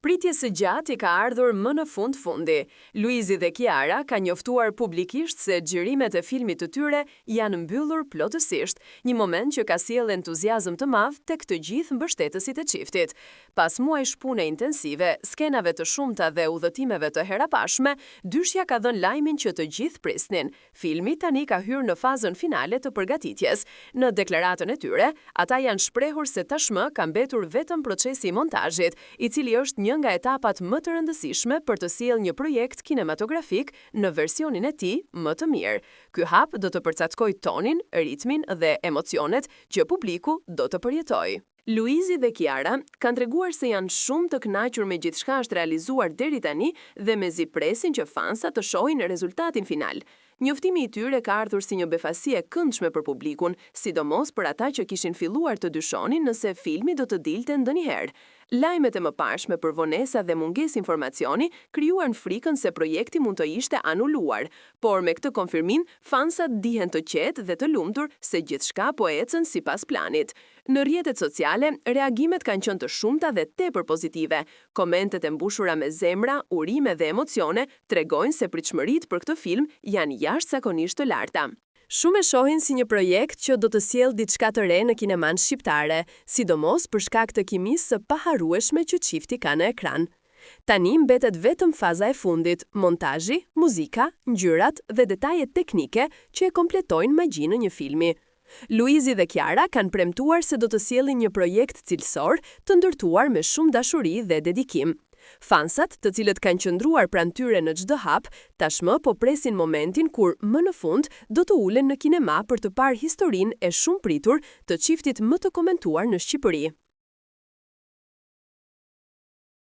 Pritje së gjatë i ka ardhur më në fundi. Luizi dhe Kiara ka njoftuar publikisht se xhirimet e filmit të tyre janë mbyllur plotësisht, një moment që ka sjellë entuziazëm të madh tek të gjithë mbështetësit e çiftit. Pas muajsh pune intensive, skenave të shumta dhe udhëtimeve të herapashme, dyshja ka dhënë lajmin që të gjithë prisnin. Filmi tani ka hyrë në fazën finale të përgatitjes. Në deklaratën e tyre, ata janë shprehur se tashmë ka mbetur vetëm procesi i montazhit, i cili është një nga etapat më të rëndësishme për të sjellë një projekt kinematografik në versionin e tij më të mirë. Ky hap do të përcatkojë tonin, ritmin dhe emocionet që publiku do të përjetojë. Luizi dhe Kiara kanë treguar se janë shumë të kënaqur me gjithçka është realizuar deri tani dhe mezi presin që fansat të shohin rezultatin final. Njoftimi i tyre ka ardhur si një befasi e këndshme për publikun, sidomos për ata që kishin filluar të dyshonin nëse filmi do të dilte ndonjëherë. Lajmet e mëparshme për vonesa dhe mungesë informacioni krijuan frikën se projekti mund të ishte anuluar, por me këtë konfirmim, fansat dihen të qetë dhe të lumtur se gjithçka po ecën sipas planit. Në rrjetet sociale, reagimet kanë qenë të shumta dhe tepër pozitive. Komentet e mbushura me zemra, urime dhe emocione tregojnë se pritshmëritë për këtë film janë jashtëzakonisht të larta. Shumë e shohin si një projekt që do të sjellë diçka të re në kineman shqiptare, sidomos për shkak të kimisë së paharrueshme që çifti ka në ekran. Tani mbetet vetëm faza e fundit, montazhi, muzika, ngjyrat dhe detajet teknike që e kompletojnë magjinë e një filmi. Luizi dhe Kiara kanë premtuar se do të sjellin një projekt cilësor të ndërtuar me shumë dashuri dhe dedikim. Fansat, të cilët kanë qëndruar pranë tyre në çdo hap, tashmë po presin momentin kur më në fund do të ulen në kinema për të parë historinë e shumë pritur të çiftit më të komentuar në Shqipëri.